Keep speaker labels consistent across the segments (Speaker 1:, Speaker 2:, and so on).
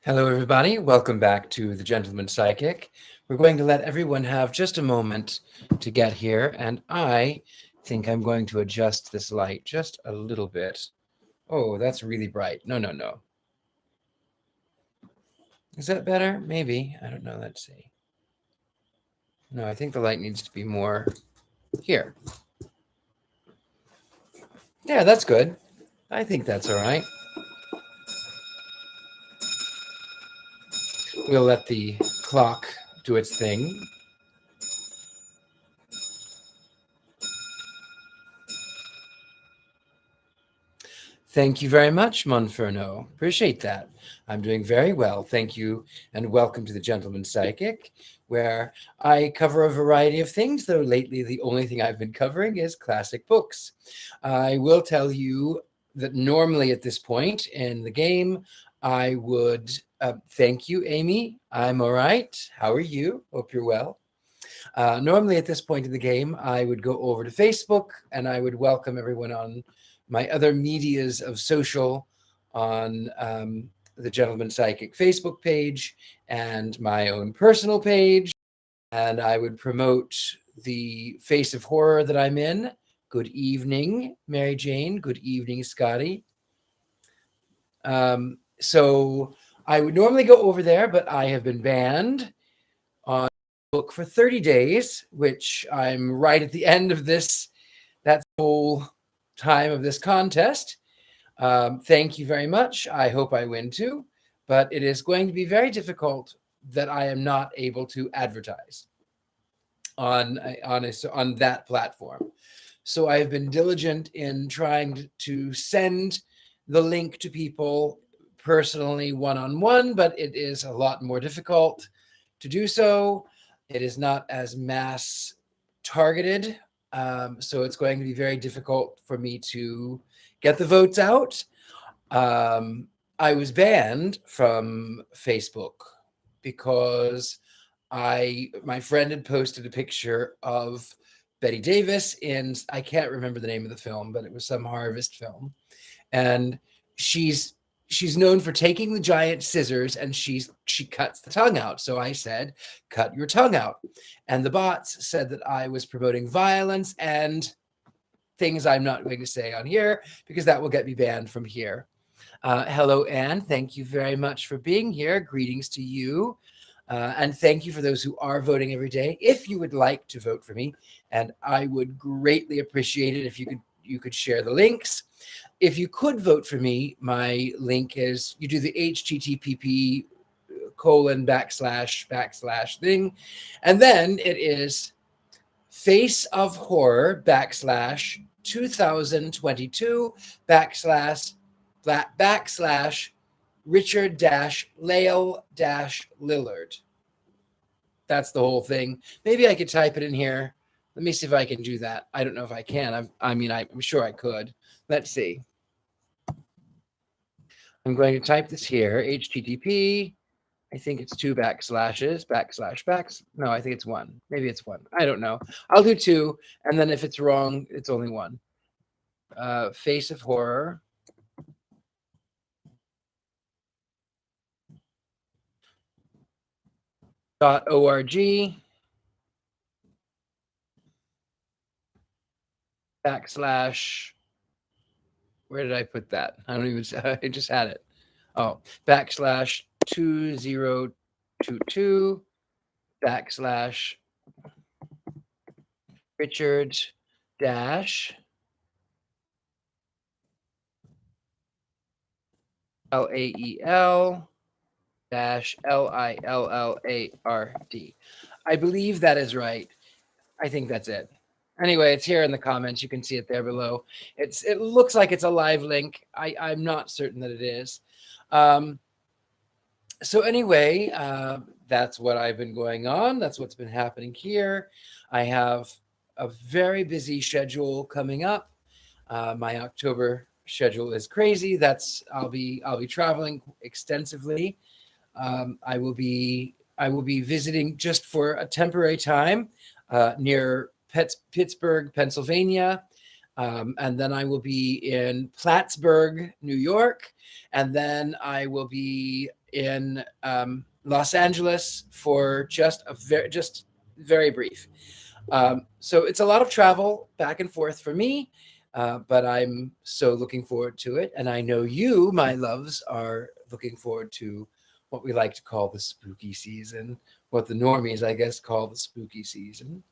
Speaker 1: Hello, everybody. Welcome back to The Gentleman Psychic. We're going to let everyone have just a moment to get here, and I think I'm going to adjust this light just a little bit. Oh, that's really bright. No. Is that better? Maybe. I don't know. Let's see. No, I think the light needs to be more here. Yeah, that's good. I think that's all right. We'll let the clock do its thing. Thank you very much, Monferno. Appreciate that. I'm doing very well. Thank you, and welcome to the Gentleman Psychic, where I cover a variety of things, though lately the only thing I've been covering is classic books. I will tell you that normally at this point in the game, I would thank you, Amy. I'm all right. How are you? Hope you're well. Normally at this point in the game, I would go over to Facebook and I would welcome everyone on my other medias of social on the Gentleman Psychic Facebook page and my own personal page. And I would promote the Face of Horror that I'm in. Good evening, Mary Jane. Good evening, Scotty. So I would normally go over there, but I have been banned on Facebook for 30 days, which I'm right at the end of this. That's the whole time of this contest. Thank you very much. I hope I win too, but it is going to be very difficult that I am not able to advertise on that platform. So I've been diligent in trying to send the link to people personally one-on-one, but it is a lot more difficult to do so. It is not as mass targeted. So it's going to be very difficult for me to get the votes out. I was banned from Facebook because my friend had posted a picture of Betty Davis in, I can't remember the name of the film, but it was some harvest film. And she's known for taking the giant scissors and she cuts the tongue out. So I said, cut your tongue out. And the bots said that I was promoting violence and things I'm not going to say on here because that will get me banned from here. Hello, Anne. Thank you very much for being here. Greetings to you. And thank you for those who are voting every day. If you would like to vote for me, and I would greatly appreciate it if you could share the links. If you could vote for me, my link is, you do the http :/ thing, and then it is Face of Horror / 2022 / Richard Lael Lillard. That's the whole thing. Maybe I could type it in here. Let me see if I can do that. I don't know if I can. I'm sure I could. Let's see. I'm going to type this here. HTTP. I think it's 2 / No, I think it's 1. Maybe it's 1. I don't know. I'll do 2. And then if it's wrong, it's only 1. Face of Horror. .org / where did I put that? I don't even, I just had it. Oh, / 2022 / Richard LAEL LILLARD. I believe that is right. I think that's it. Anyway, it's here in the comments. You can see it there below. It looks like it's a live link. I'm not certain that it is. So anyway, that's what I've been going on. That's what's been happening here. I have a very busy schedule coming up. My October schedule is crazy. I'll be traveling extensively. I will be visiting just for a temporary time near Pittsburgh, Pennsylvania, And then I will be in Plattsburgh, New York, and then I will be in Los Angeles for just very brief. So it's a lot of travel back and forth for me, but I'm so looking forward to it. And I know you, my loves, are looking forward to what we like to call the spooky season, what the normies, I guess, call the spooky season.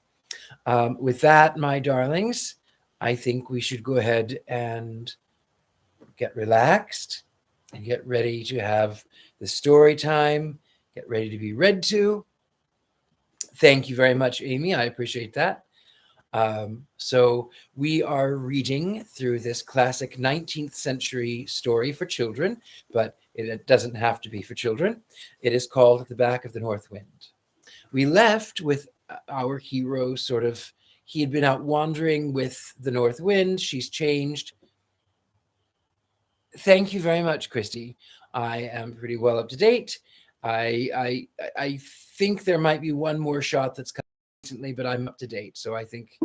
Speaker 1: With that, my darlings, I think we should go ahead and get relaxed and get ready to have the story time, get ready to be read to. Thank you very much, Amy. I appreciate that. So we are reading through this classic 19th century story for children, but it doesn't have to be for children. It is called At the Back of the Northwind. We left with our hero he had been out wandering with the North Wind. She's changed. Thank you very much, Christy. I am pretty well up to date. I think there might be one more shot that's come recently, but I'm up to date. So I think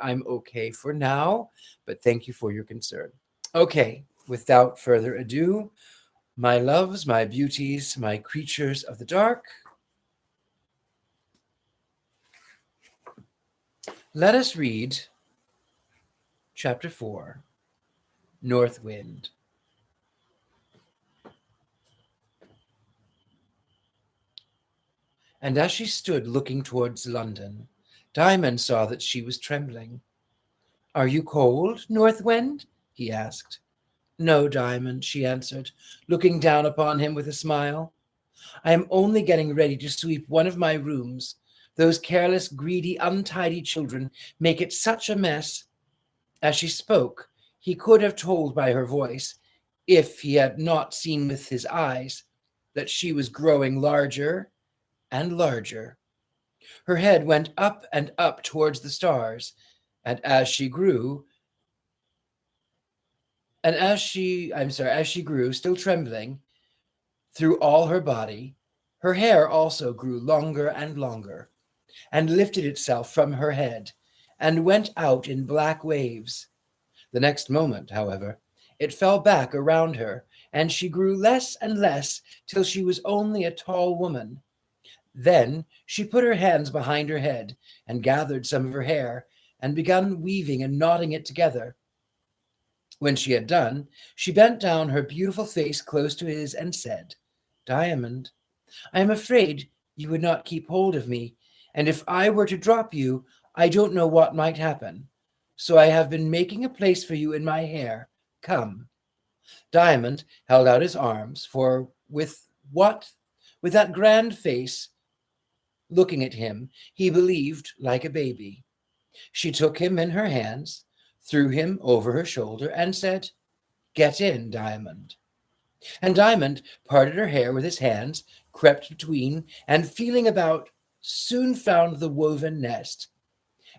Speaker 1: I'm okay for now, but thank you for your concern. Okay, without further ado, my loves, my beauties, my creatures of the dark, let us read Chapter 4, Northwind. And as she stood looking towards London, Diamond saw that she was trembling. "Are you cold, Northwind?" he asked. "No, Diamond," she answered, looking down upon him with a smile. "I am only getting ready to sweep one of my rooms. Those careless, greedy, untidy children make it such a mess." As she spoke, he could have told by her voice, if he had not seen with his eyes, that she was growing larger and larger. Her head went up and up towards the stars, and as she grew, as she grew, still trembling through all her body, her hair also grew longer and longer, and lifted itself from her head, and went out in black waves. The next moment, however, it fell back around her, and she grew less and less till she was only a tall woman. Then she put her hands behind her head, and gathered some of her hair, and began weaving and knotting it together. When she had done, she bent down her beautiful face close to his, and said, "Diamond, I am afraid you would not keep hold of me, and if I were to drop you, I don't know what might happen. So I have been making a place for you in my hair. Come." Diamond held out his arms, for with that grand face looking at him, he believed like a baby. She took him in her hands, threw him over her shoulder, and said, "Get in, Diamond." And Diamond parted her hair with his hands, crept between, and feeling about, soon found the woven nest.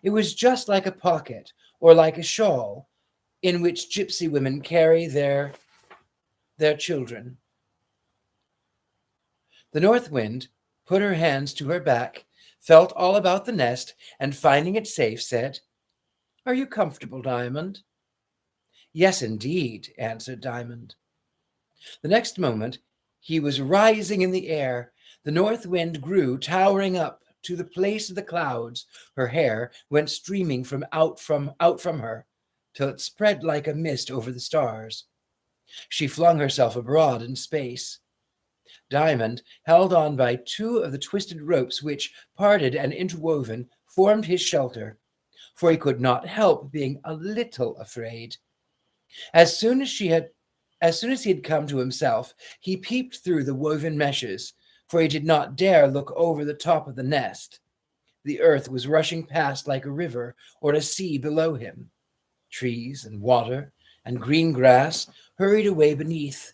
Speaker 1: It was just like a pocket, or like a shawl, in which gypsy women carry their children. The North Wind put her hands to her back, felt all about the nest, and finding it safe, said, "Are you comfortable, Diamond?" "Yes, indeed," answered Diamond. The next moment he was rising in the air. The North Wind grew, towering up to the place of the clouds. Her hair went streaming out from her, till it spread like a mist over the stars. She flung herself abroad in space. Diamond held on by two of the twisted ropes which, parted and interwoven, formed his shelter, for he could not help being a little afraid. As soon as he had come to himself, he peeped through the woven meshes, for he did not dare look over the top of the nest. The earth was rushing past like a river or a sea below him. Trees and water and green grass hurried away beneath.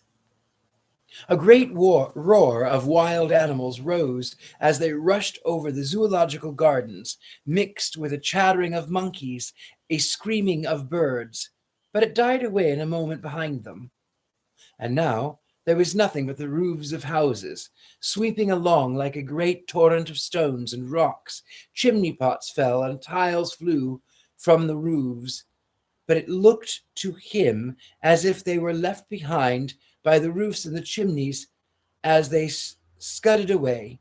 Speaker 1: A great roar of wild animals rose as they rushed over the zoological gardens, mixed with a chattering of monkeys, a screaming of birds, but it died away in a moment behind them. And now there was nothing but the roofs of houses, sweeping along like a great torrent of stones and rocks. Chimney pots fell, and tiles flew from the roofs, but it looked to him as if they were left behind by the roofs and the chimneys as they scudded away.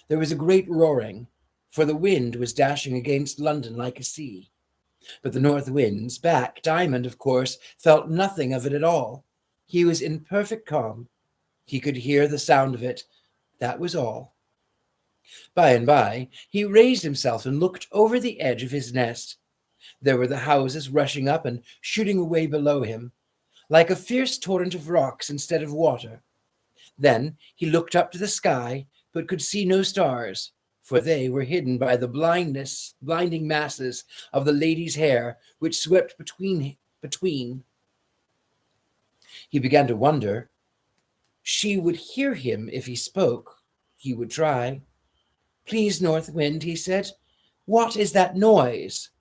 Speaker 1: There was a great roaring, for the wind was dashing against London like a sea. But the north wind's back, Diamond, of course, felt nothing of it at all. He was in perfect calm. He could hear the sound of it. That was all. By and by, he raised himself and looked over the edge of his nest. There were the houses rushing up and shooting away below him, like a fierce torrent of rocks instead of water. Then he looked up to the sky, but could see no stars, for they were hidden by the blinding masses of the lady's hair which swept between. He began to wonder. She would hear him if he spoke. He would try. "Please, North Wind," he said, "what is that noise?"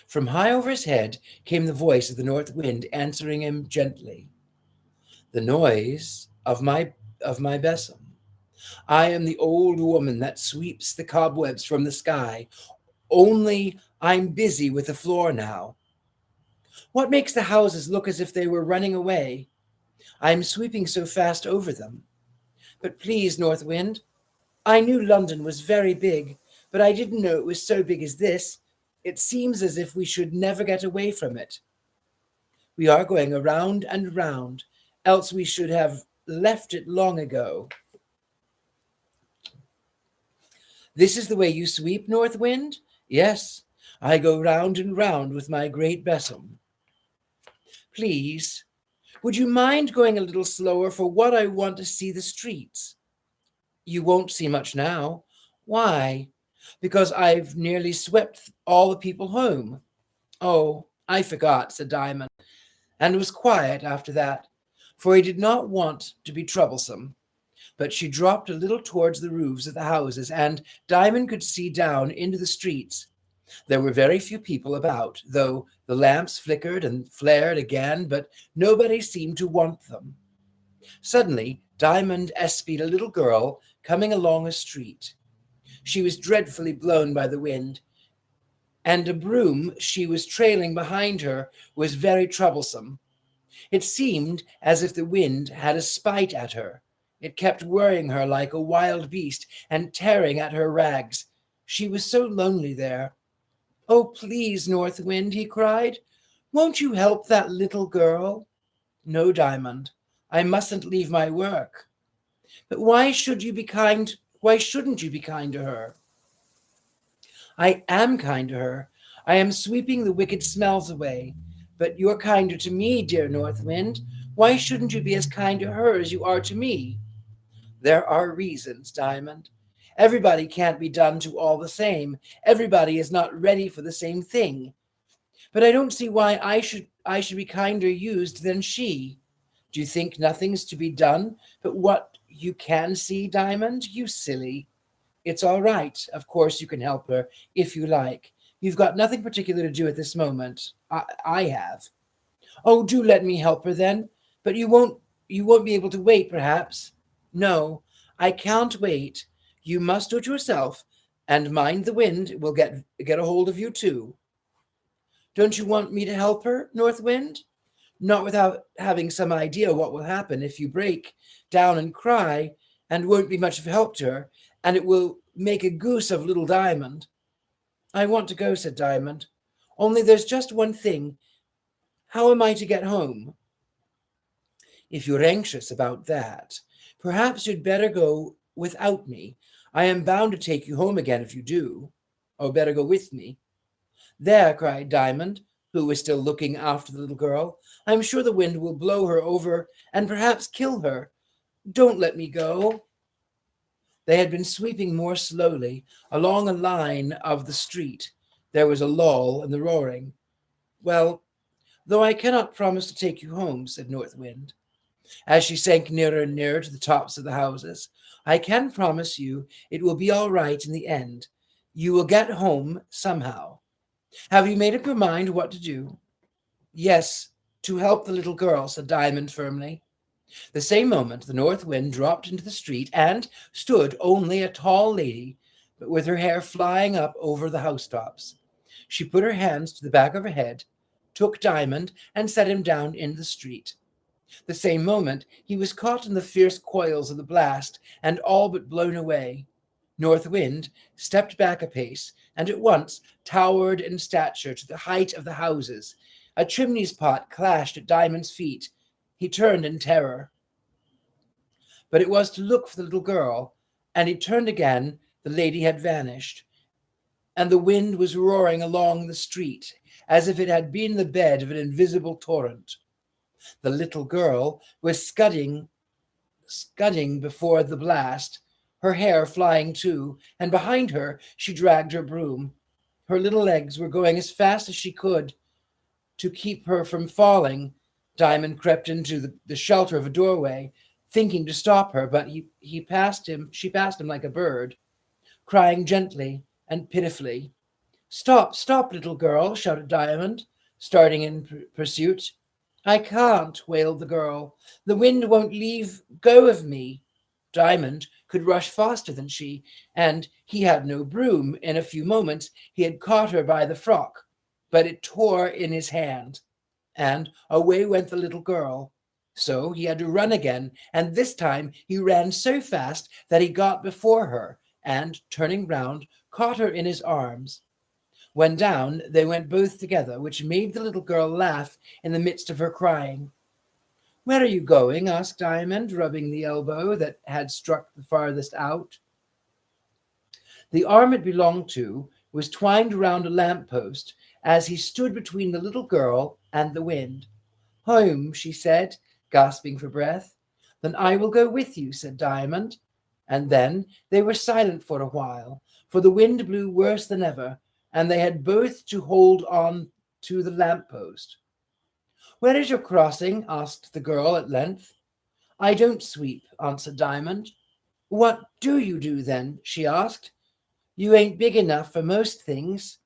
Speaker 1: From high over his head came the voice of the North Wind, answering him gently. "The noise of my besom. I am the old woman that sweeps the cobwebs from the sky, only I'm busy with the floor now. What makes the houses look as if they were running away? I'm sweeping so fast over them. But please, North Wind, I knew London was very big, but I didn't know it was so big as this. It seems as if we should never get away from it. We are going around and round, else we should have left it long ago." "This is the way you sweep, North Wind?" "Yes, I go round and round with my great besom." "Please, would you mind going a little slower, for what I want to see the streets?" "You won't see much now." "Why?" "Because I've nearly swept all the people home." "Oh, I forgot," said Diamond, and was quiet after that, for he did not want to be troublesome. But she dropped a little towards the roofs of the houses, and Diamond could see down into the streets. There were very few people about, though the lamps flickered and flared again, but nobody seemed to want them. Suddenly, Diamond espied a little girl coming along a street. She was dreadfully blown by the wind, and a broom she was trailing behind her was very troublesome. It seemed as if the wind had a spite at her. It kept worrying her like a wild beast and tearing at her rags. She was so lonely there. "Oh, please, North Wind," he cried, "won't you help that little girl?" "No, Diamond, I mustn't leave my work." "But why shouldn't you be kind to her?" "I am kind to her. I am sweeping the wicked smells away. But you're kinder to me, dear North Wind. Why shouldn't you be as kind to her as you are to me?" "There are reasons, Diamond. Everybody can't be done to all the same. Everybody is not ready for the same thing. But I don't see why I should be kinder used than she. Do you think nothing's to be done but what you can see, Diamond? You silly. It's all right. Of course you can help her if you like. You've got nothing particular to do at this moment. I have." "Oh, do let me help her then. But you won't be able to wait, perhaps." "No, I can't wait. You must do it yourself, and mind the wind will get a hold of you too." "Don't you want me to help her, North Wind?" "Not without having some idea what will happen if you break down and cry, and won't be much of help to her, and it will make a goose of little Diamond." "I want to go," said Diamond. "Only there's just one thing. How am I to get home?" "If you're anxious about that, perhaps you'd better go without me. I am bound to take you home again if you do. Or better go with me." "There," cried Diamond, who was still looking after the little girl. "I'm sure the wind will blow her over and perhaps kill her. Don't let me go." They had been sweeping more slowly along a line of the street. There was a lull in the roaring. "Well, though I cannot promise to take you home," said North Wind, as she sank nearer and nearer to the tops of the houses, "I can promise you it will be all right in the end. You will get home somehow. Have you made up your mind what to do?" "Yes, to help the little girl," said Diamond firmly. The same moment the North Wind dropped into the street and stood only a tall lady, but with her hair flying up over the housetops. She put her hands to the back of her head, took Diamond, and set him down in the street. The same moment, he was caught in the fierce coils of the blast and all but blown away. Northwind stepped back a pace and at once towered in stature to the height of the houses. A chimney's pot clashed at Diamond's feet. He turned in terror. But it was to look for the little girl, and he turned again. The lady had vanished, and the wind was roaring along the street as if it had been the bed of an invisible torrent. The little girl was scudding before the blast, her hair flying too, and behind her she dragged her broom. Her little legs were going as fast as she could. To keep her from falling, Diamond crept into the shelter of a doorway, thinking to stop her, but she passed him like a bird, crying gently and pitifully. Stop, stop, little girl, shouted Diamond, starting in pursuit. I can't, wailed the girl. The wind won't leave go of me. Diamond could rush faster than she, and he had no broom. In a few moments he had caught her by the frock, but it tore in his hand, and away went the little girl. So he had to run again, and this time he ran so fast that he got before her, and, turning round, caught her in his arms. When down, they went both together, which made the little girl laugh in the midst of her crying. Where are you going? Asked Diamond, rubbing the elbow that had struck the farthest out. The arm it belonged to was twined around a lamp-post as he stood between the little girl and the wind. Home, she said, gasping for breath. Then I will go with you, said Diamond. And then they were silent for a while, for the wind blew worse than ever, and they had both to hold on to the lamp-post. Where is your crossing? Asked the girl at length. I don't sweep, answered Diamond. What do you do then? She asked. You ain't big enough for most things.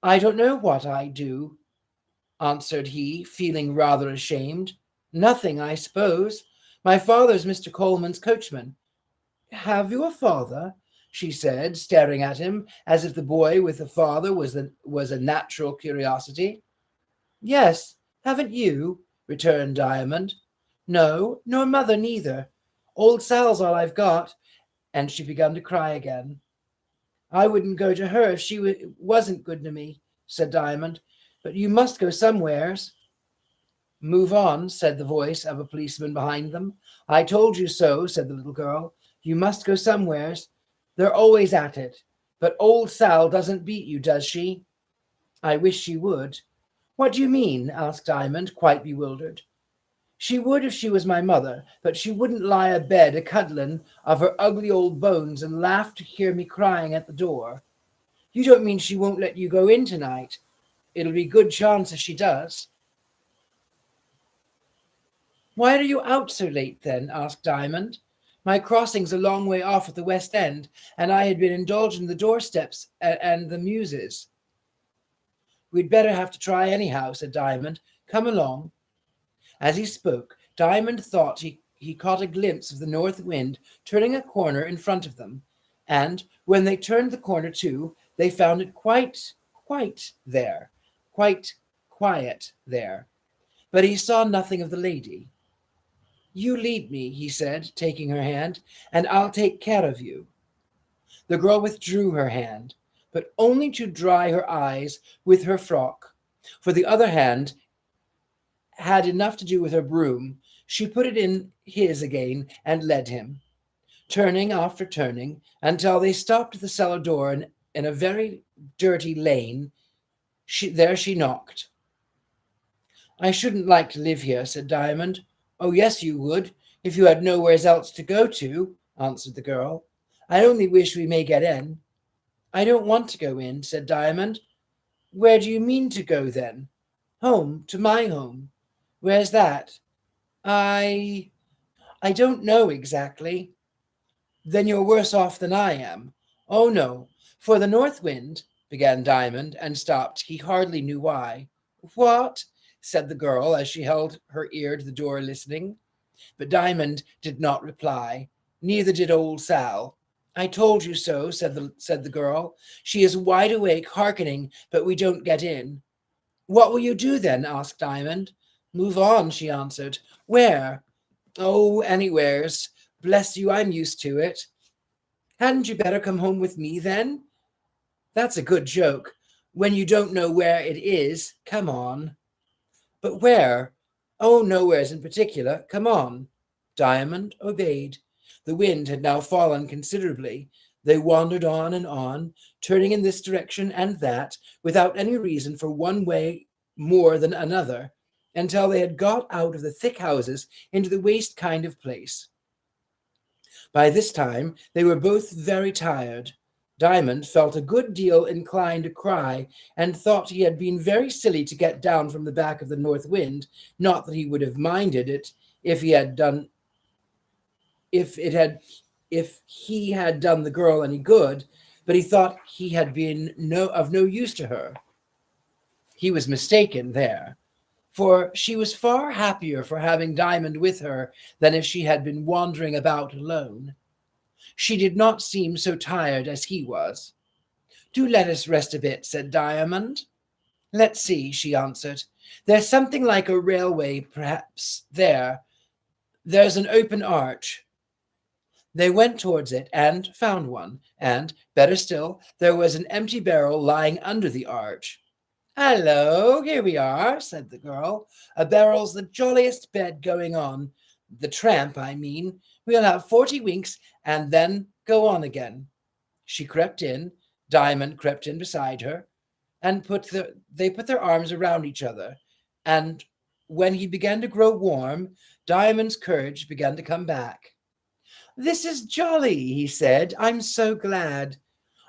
Speaker 1: I don't know what I do, answered he, feeling rather ashamed. Nothing, I suppose. My father's Mr. Coleman's coachman. Have you a father? She said, staring at him as if the boy with a father was a natural curiosity. Yes, haven't you? Returned Diamond. No, nor mother neither. Old Sal's all I've got. And she began to cry again. I wouldn't go to her if she wasn't good to me, said Diamond. But you must go somewheres. Move on, said the voice of a policeman behind them. I told you so, said the little girl. You must go somewheres. They're always at it. But old Sal doesn't beat you, does she? I wish she would. What do you mean? Asked Diamond, quite bewildered. She would if she was my mother, but she wouldn't lie abed a-cuddlin' of her ugly old bones and laugh to hear me crying at the door. You don't mean she won't let you go in tonight? It'll be good chance if she does. Why are you out so late then? Asked Diamond. My crossing's a long way off at the West End, and I had been indulging the doorsteps and the muses. We'd better have to try anyhow, said Diamond. Come along. As he spoke, Diamond thought he caught a glimpse of the Northwind turning a corner in front of them, and when they turned the corner too, they found it quite there, quite quiet there. But he saw nothing of the lady. You lead me, he said, taking her hand, and I'll take care of you. The girl withdrew her hand, but only to dry her eyes with her frock. For the other hand had enough to do with her broom. She put it in his again and led him, turning after turning, until they stopped at the cellar door in a very dirty lane. There she knocked. I shouldn't like to live here, said Diamond. Oh, yes, you would, if you had nowheres else to go to, answered the girl. I only wish we may get in. I don't want to go in, said Diamond. Where do you mean to go then? Home, to my home. Where's that? I don't know exactly. Then you're worse off than I am. Oh, no, for the Northwind, began Diamond, and stopped. He hardly knew why. What? Said the girl as she held her ear to the door listening. But Diamond did not reply. Neither did old Sal. I told you so, said the girl. She is wide awake, hearkening, but we don't get in. What will you do then? Asked Diamond. Move on, she answered. Where? Oh, anywheres. Bless you, I'm used to it. Hadn't you better come home with me then? That's a good joke. When you don't know where it is, come on. But where? Oh, nowheres in particular. Come on. Diamond obeyed. The wind had now fallen considerably. They wandered on, turning in this direction and that, without any reason for one way more than another, until they had got out of the thick houses into the waste kind of place. By this time they were both very tired. Diamond felt a good deal inclined to cry, and thought he had been very silly to get down from the back of the North Wind. Not that he would have minded it if he had done if he had done the girl any good, but he thought he had been of no use to her. He was mistaken there, for she was far happier for having Diamond with her than if she had been wandering about alone. She did not seem so tired as he was. Do let us rest a bit, said Diamond. Let's see, she answered. There's something like a railway, perhaps, there. There's an open arch. They went towards it and found one, and, better still, there was an empty barrel lying under the arch. Hello, here we are, said the girl. A barrel's the jolliest bed going on. The tramp, I mean. We'll have 40 winks and then go on again. She crept in, Diamond crept in beside her, and they put their arms around each other, and when he began to grow warm, Diamond's courage began to come back. This is jolly, he said. I'm so glad.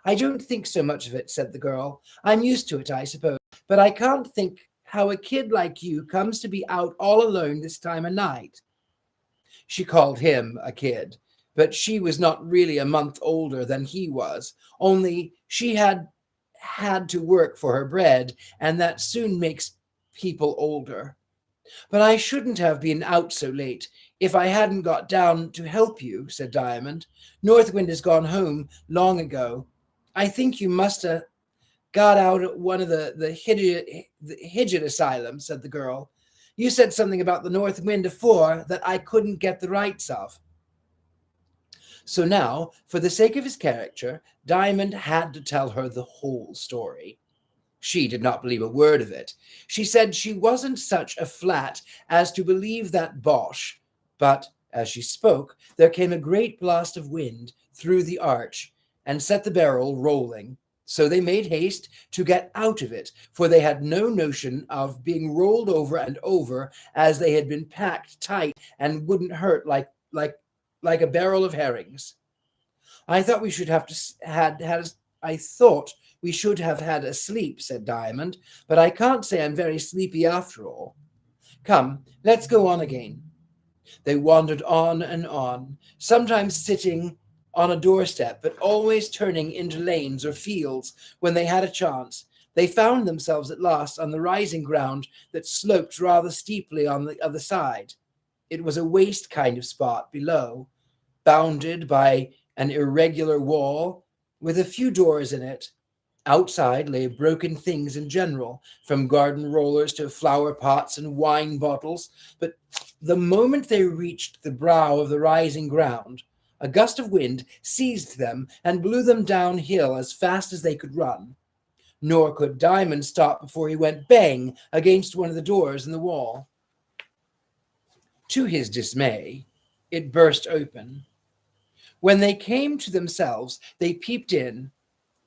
Speaker 1: I don't think so much of it, said the girl. I'm used to it, I suppose, but I can't think how a kid like you comes to be out all alone this time of night. She called him a kid, but she was not really a month older than he was, only she had to work for her bread, and that soon makes people older. But I shouldn't have been out so late if I hadn't got down to help you, said Diamond. Northwind has gone home long ago. I think you must have got out at one of the Hidget asylums, said the girl. You said something about the North Wind afore that I couldn't get the rights of. So now, for the sake of his character, Diamond had to tell her the whole story. She did not believe a word of it. She said she wasn't such a flat as to believe that bosh, but as she spoke, there came a great blast of wind through the arch and set the barrel rolling. So they made haste to get out of it, for they had no notion of being rolled over and over, as they had been packed tight and wouldn't hurt like a barrel of herrings. I thought we should have had a sleep, said Diamond, but I can't say I'm very sleepy after all. Come, let's go on again. They wandered on, sometimes sitting on a doorstep, but always turning into lanes or fields when they had a chance. They found themselves at last on the rising ground that sloped rather steeply on the other side. It was a waste kind of spot below, bounded by an irregular wall with a few doors in it. Outside lay broken things in general, from garden rollers to flower pots and wine bottles, but the moment they reached the brow of the rising ground, a gust of wind seized them and blew them downhill as fast as they could run. Nor could Diamond stop before he went bang against one of the doors in the wall. To his dismay, it burst open. When they came to themselves, they peeped in.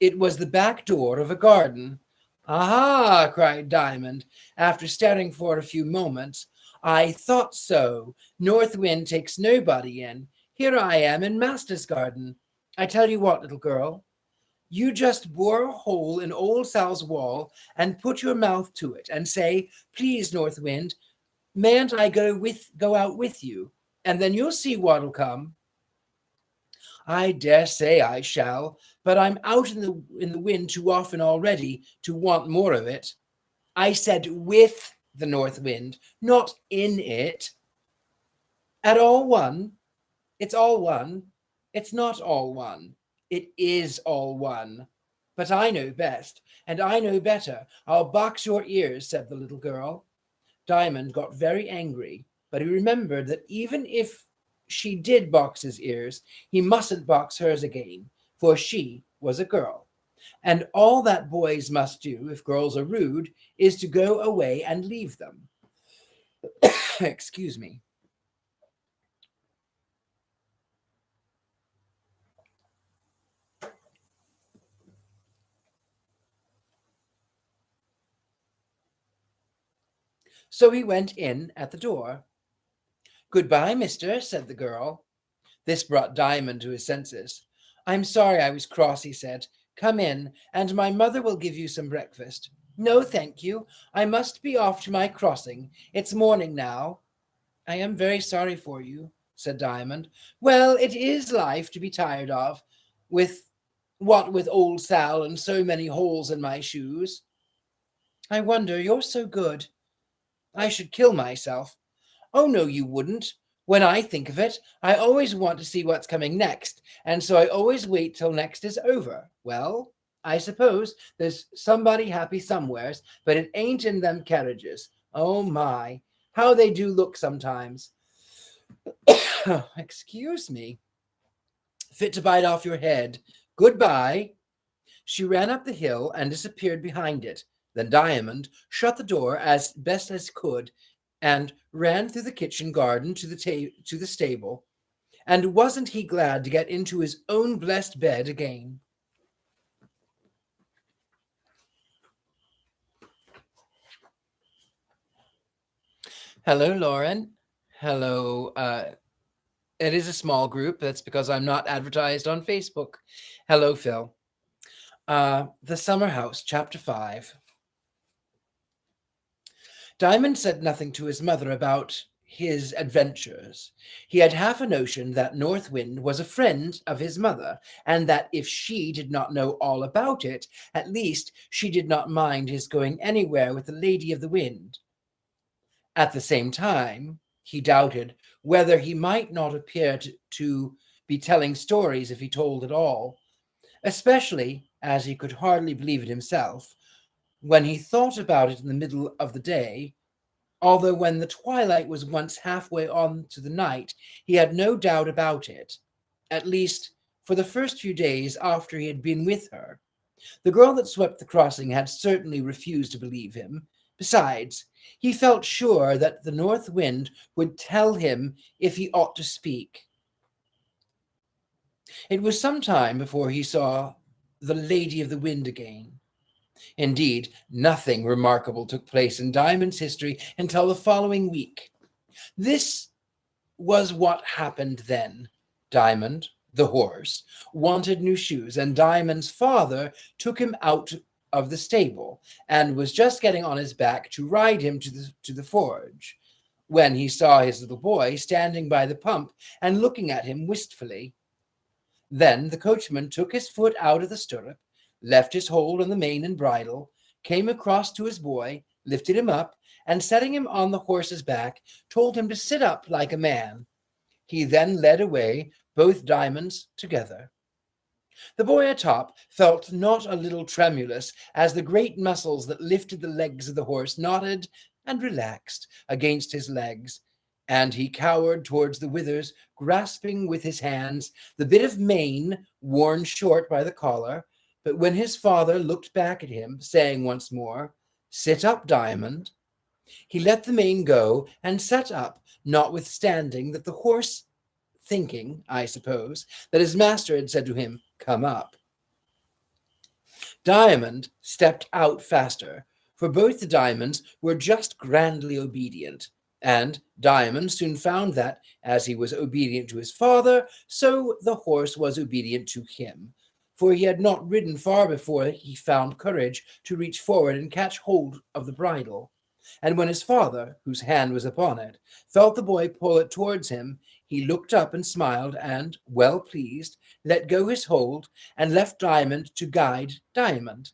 Speaker 1: It was the back door of a garden. Aha! Cried Diamond, after staring for a few moments. I thought so. Northwind takes nobody in. Here I am in Master's garden. I tell you what, little girl, you just bore a hole in old Sal's wall and put your mouth to it and say, Please, Northwind, mayn't I go out with you? And then you'll see what'll come. I dare say I shall, but I'm out in the wind too often already to want more of it. I said with the North Wind, not in it. At all one? It's all one. It's not all one. It is all one. But I know best, and I know better. I'll box your ears, said the little girl. Diamond got very angry, but he remembered that even if she did box his ears, he mustn't box hers again, for she was a girl. And all that boys must do, if girls are rude, is to go away and leave them. Excuse me. So he went in at the door. Goodbye, mister, said the girl. This brought Diamond to his senses. I'm sorry I was cross, he said. Come in, and my mother will give you some breakfast. No, thank you. I must be off to my crossing. It's morning now. I am very sorry for you, said Diamond. Well, it is life to be tired of, with what with old Sal and so many holes in my shoes. I wonder, you're so good. I should kill myself. Oh, no, you wouldn't. When I think of it, I always want to see what's coming next, and so I always wait till next is over. Well, I suppose there's somebody happy somewheres, but it ain't in them carriages. Oh, my, how they do look sometimes. Excuse me. Fit to bite off your head. Goodbye. She ran up the hill and disappeared behind it. Then Diamond shut the door as best as could and ran through the kitchen garden to the stable. And wasn't he glad to get into his own blessed bed again? Hello, Lauren. Hello. It is a small group. That's because I'm not advertised on Facebook. Hello, Phil. The Summer House, Chapter 5. Diamond said nothing to his mother about his adventures. He had half a notion that Northwind was a friend of his mother, and that if she did not know all about it, at least she did not mind his going anywhere with the Lady of the Wind. At the same time, he doubted whether he might not appear to be telling stories if he told at all, especially as he could hardly believe it himself when he thought about it in the middle of the day. Although when the twilight was once halfway on to the night, he had no doubt about it, at least for the first few days after he had been with her. The girl that swept the crossing had certainly refused to believe him. Besides, he felt sure that the north wind would tell him if he ought to speak. It was some time before he saw the Lady of the Wind again. Indeed, nothing remarkable took place in Diamond's history until the following week. This was what happened then. Diamond, the horse, wanted new shoes, and Diamond's father took him out of the stable and was just getting on his back to ride him to the forge when he saw his little boy standing by the pump and looking at him wistfully. Then the coachman took his foot out of the stirrup, left his hold on the mane and bridle, came across to his boy, lifted him up, and setting him on the horse's back, told him to sit up like a man. He then led away both Diamonds together. The boy atop felt not a little tremulous as the great muscles that lifted the legs of the horse knotted and relaxed against his legs, and he cowered towards the withers, grasping with his hands the bit of mane worn short by the collar. But when his father looked back at him, saying once more, "Sit up, Diamond," he let the mane go and sat up, notwithstanding that the horse, thinking, I suppose, that his master had said to him, "Come up." Diamond stepped out faster, for both the Diamonds were just grandly obedient, and Diamond soon found that, as he was obedient to his father, so the horse was obedient to him, for he had not ridden far before he found courage to reach forward and catch hold of the bridle. And when his father, whose hand was upon it, felt the boy pull it towards him, he looked up and smiled, and, well pleased, let go his hold and left Diamond to guide Diamond.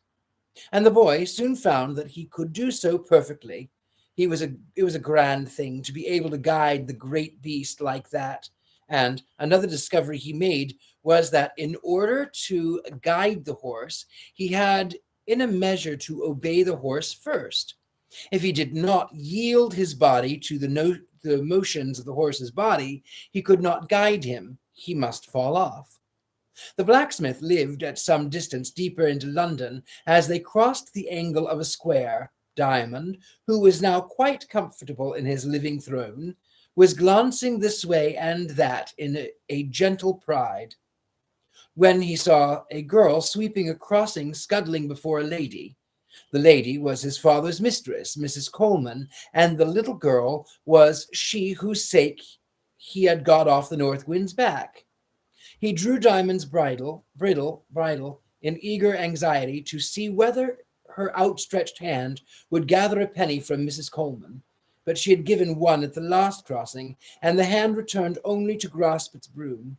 Speaker 1: And the boy soon found that he could do so perfectly. It was a grand thing to be able to guide the great beast like that, And another discovery he made was that in order to guide the horse, he had in a measure to obey the horse first. If he did not yield his body to the motions of the horse's body, he could not guide him. He must fall off. The blacksmith lived at some distance deeper into London. As they crossed the angle of a square, Diamond, who was now quite comfortable in his living throne, was glancing this way and that in a gentle pride, when he saw a girl sweeping a crossing scuddling before a lady. The lady was his father's mistress, Mrs. Coleman, and the little girl was she whose sake he had got off the Northwind's back. He drew Diamond's bridle in eager anxiety to see whether her outstretched hand would gather a penny from Mrs. Coleman, but she had given one at the last crossing, and the hand returned only to grasp its broom.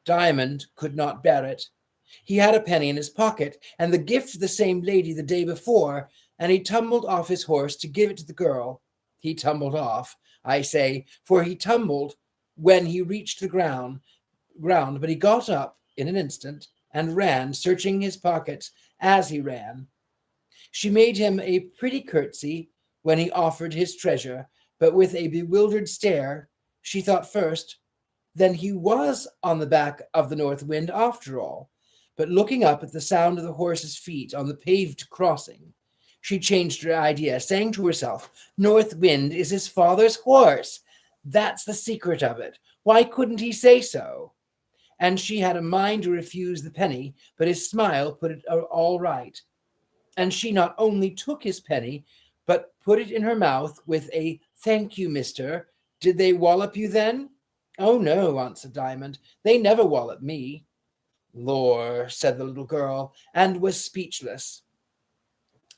Speaker 1: Diamond could not bear it. He had a penny in his pocket, and the gift of the same lady the day before, and he tumbled off his horse to give it to the girl. He tumbled off, I say, for he tumbled when he reached the ground, but he got up in an instant and ran, searching his pockets as he ran. She made him a pretty curtsy when he offered his treasure, but with a bewildered stare. She thought first, then he was on the back of the Northwind after all. But looking up at the sound of the horse's feet on the paved crossing, she changed her idea, saying to herself, Northwind is his father's horse. That's the secret of it. Why couldn't he say so? And she had a mind to refuse the penny, but his smile put it all right. And she not only took his penny, but put it in her mouth with a thank you, mister. Did they wallop you then? Oh, no, answered Diamond. They never wallop me. Lor, said the little girl, and was speechless.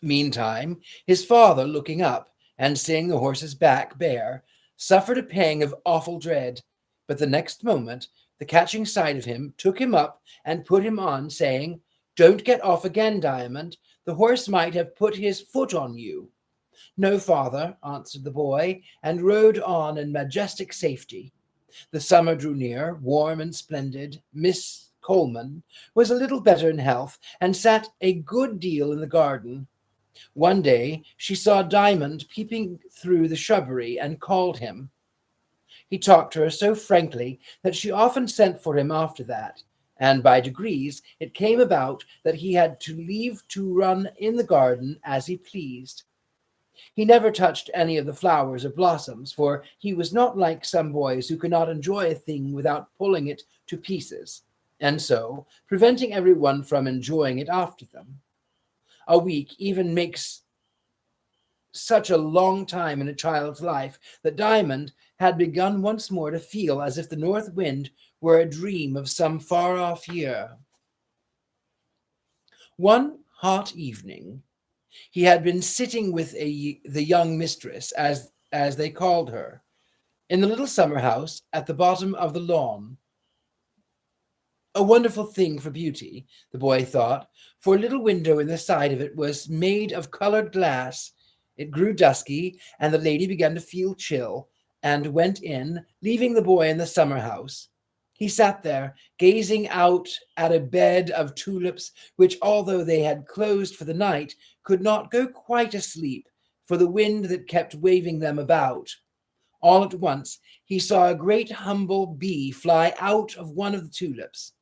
Speaker 1: Meantime, his father, looking up and seeing the horse's back bare, suffered a pang of awful dread. But the next moment, the catching sight of him took him up and put him on, saying, Don't get off again, Diamond. The horse might have put his foot on you. No, father, answered the boy, and rode on in majestic safety. The summer drew near, warm and splendid. Miss Coleman was a little better in health, and sat a good deal in the garden. One day she saw Diamond peeping through the shrubbery, and called him. He talked to her so frankly that she often sent for him after that, and by degrees it came about that he had to leave to run in the garden as he pleased. He never touched any of the flowers or blossoms, for he was not like some boys who could not enjoy a thing without pulling it to pieces, and so preventing everyone from enjoying it after them. A week even makes such a long time in a child's life that Diamond had begun once more to feel as if the north wind were a dream of some far-off year. One hot evening, he had been sitting with the young mistress, as they called her, in the little summer house at the bottom of the lawn. A wonderful thing for beauty, the boy thought, for a little window in the side of it was made of colored glass. It grew dusky, and the lady began to feel chill, and went in, leaving the boy in the summer house. He sat there, gazing out at a bed of tulips, which, although they had closed for the night, could not go quite asleep, for the wind that kept waving them about. All at once he saw a great humble bee fly out of one of the tulips.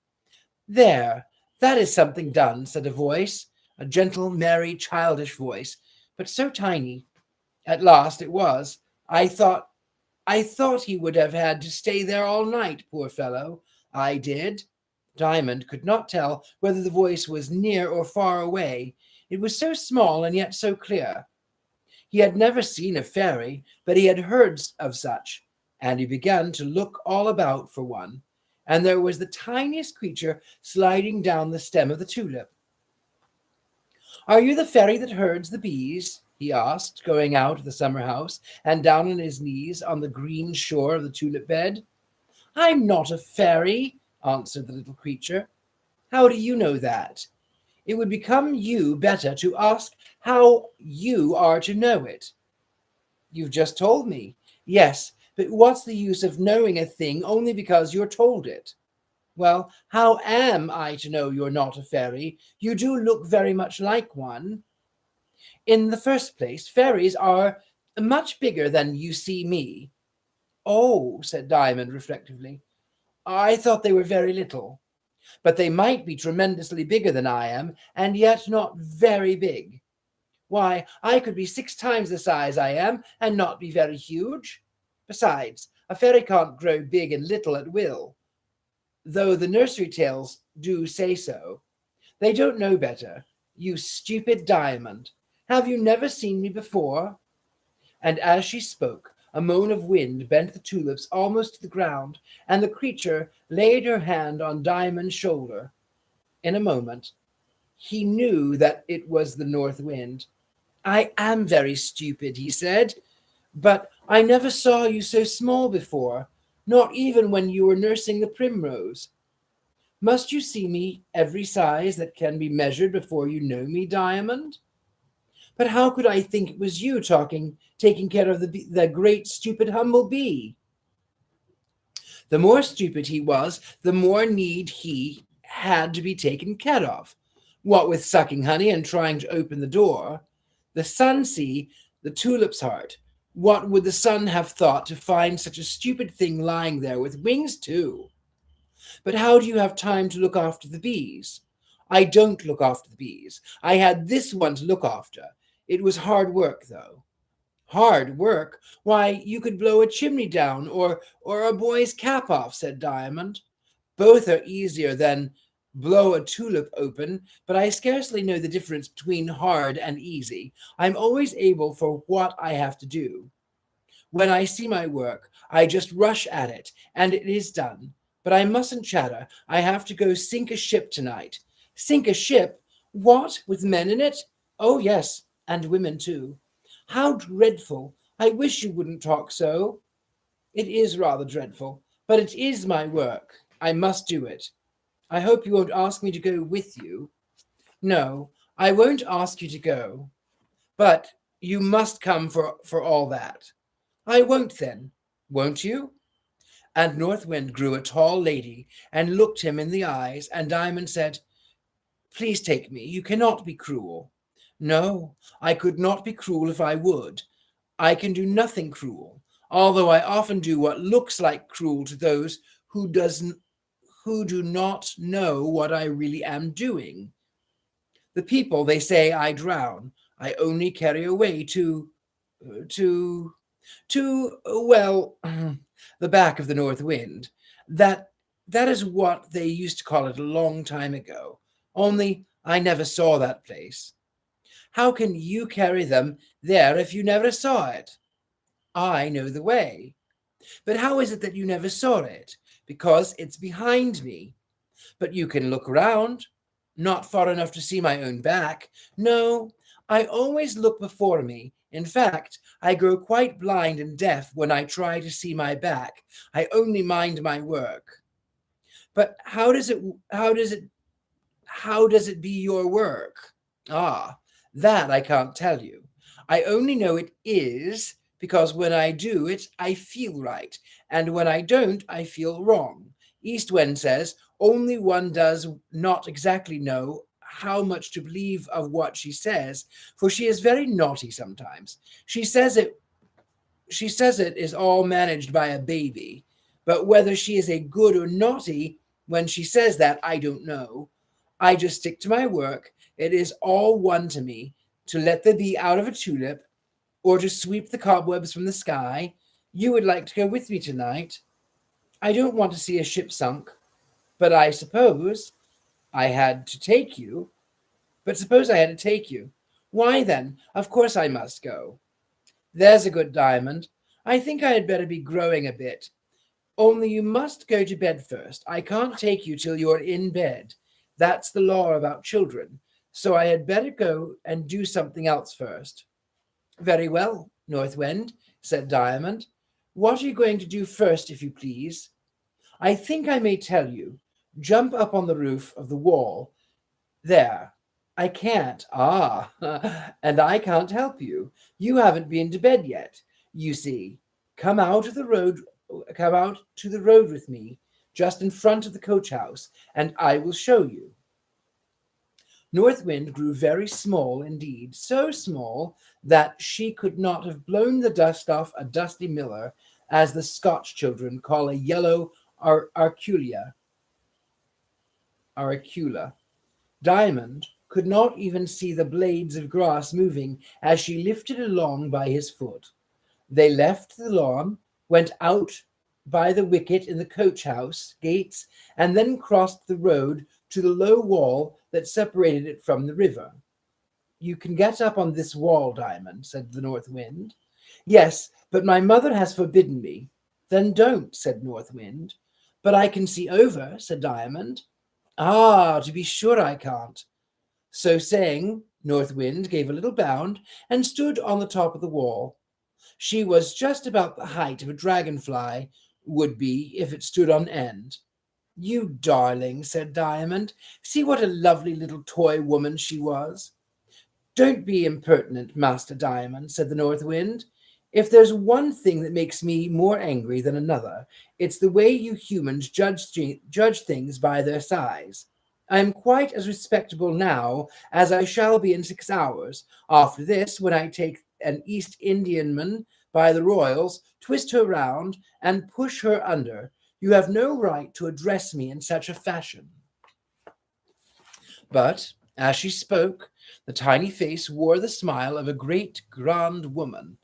Speaker 1: There, that is something done, said a voice, a gentle, merry, childish voice, but so tiny. At last it was. I thought he would have had to stay there all night, poor fellow. I did. Diamond could not tell whether the voice was near or far away. It was so small and yet so clear. He had never seen a fairy, but he had heard of such, and he began to look all about for one. And there was the tiniest creature sliding down the stem of the tulip. Are you the fairy that herds the bees? He asked, going out of the summer house and down on his knees on the green shore of the tulip bed. I'm not a fairy, answered the little creature. How do you know that? It would become you better to ask how you are to know it. You've just told me. Yes, But what's the use of knowing a thing only because you're told it? Well, how am I to know you're not a fairy? You do look very much like one. In the first place, fairies are much bigger than you see me. Oh, said Diamond reflectively. I thought they were very little, but they might be tremendously bigger than I am, and yet not very big. Why, I could be 6 times the size I am and not be very huge. Besides, a fairy can't grow big and little at will, though the nursery tales do say so. They don't know better. You stupid Diamond. Have you never seen me before? And as she spoke, a moan of wind bent the tulips almost to the ground, and the creature laid her hand on Diamond's shoulder. In a moment, he knew that it was the North Wind. I am very stupid, he said, but I never saw you so small before, not even when you were nursing the primrose. Must you see me every size that can be measured before you know me, Diamond? But how could I think it was you taking care of the great, stupid, humble bee? The more stupid he was, the more need he had to be taken care of. What with sucking honey and trying to open the door. The sun, see, the tulip's heart. What would the sun have thought to find such a stupid thing lying there with wings too? But how do you have time to look after the bees? I don't look after the bees. I had this one to look after. It was hard work, though. Hard work? Why, you could blow a chimney down or a boy's cap off, said Diamond. Both are easier than blow a tulip open, but I scarcely know the difference between hard and easy. I'm always able for what I have to do. When I see my work, I just rush at it, and it is done. But I mustn't chatter. I have to go sink a ship tonight. Sink a ship? What, with men in it? Oh, yes, and women too. How dreadful. I wish you wouldn't talk so. It is rather dreadful, but it is my work. I must do it. I hope you won't ask me to go with you. No, I won't ask you to go. But you must come for all that. I won't then. Won't you? And Northwind grew a tall lady and looked him in the eyes, and Diamond said, Please take me. You cannot be cruel. No, I could not be cruel if I would. I can do nothing cruel, although I often do what looks like cruel to those who do not know what I really am doing. The people, they say I drown. I only carry away to, well, the back of the North Wind. That is what they used to call it a long time ago. Only I never saw that place. How can you carry them there if you never saw it? I know the way. But how is it that you never saw it? Because it's behind me. But you can look round. Not far enough to see my own back. No, I always look before me. In fact, I grow quite blind and deaf when I try to see my back. I only mind my work. But how does it be your work? Ah, that I can't tell you. I only know it is because when I do it, I feel right, and when I don't, I feel wrong. East Wind says only one does not exactly know how much to believe of what she says, for she is very naughty sometimes. She says it is all managed by a baby, but whether she is a good or naughty when she says that, I don't know. I just stick to my work. It is all one to me to let the bee out of a tulip or to sweep the cobwebs from the sky. You would like to go with me tonight. I don't want to see a ship sunk, but I suppose I had to take you. But suppose I had to take you. Why then, of course I must go. There's a good Diamond. I think I had better be growing a bit. Only you must go to bed first. I can't take you till you're in bed. That's the law about children. So I had better go and do something else first. Very well, North Wind, said Diamond. What are you going to do first, if you please? I think I may tell you. Jump up on the roof of the wall. There. I can't. Ah, and I can't help you. You haven't been to bed yet, you see. Come out of the road, come out to the road with me, just in front of the coach house, and I will show you. Northwind grew very small indeed, so small that she could not have blown the dust off a dusty miller, as the Scotch children call a yellow aricula. Diamond could not even see the blades of grass moving as she lifted along by his foot. They left the lawn, went out by the wicket in the coach house gates, and then crossed the road to the low wall that separated it from the river. You can get up on this wall, Diamond, said the North Wind. Yes, but my mother has forbidden me. Then don't, said North Wind. But I can see over, said Diamond. Ah, to be sure I can't. So saying, North Wind gave a little bound and stood on the top of the wall. She was just about the height of a dragonfly would be if it stood on end. You darling, said Diamond. See what a lovely little toy woman she was. Don't be impertinent, Master Diamond, said the North Wind. If there's one thing that makes me more angry than another, it's the way you humans judge things by their size. I am quite as respectable now as I shall be in 6 hours. After this, when I take an East Indiaman by the royals, twist her round, and push her under, you have no right to address me in such a fashion. But as she spoke, the tiny face wore the smile of a great grand woman.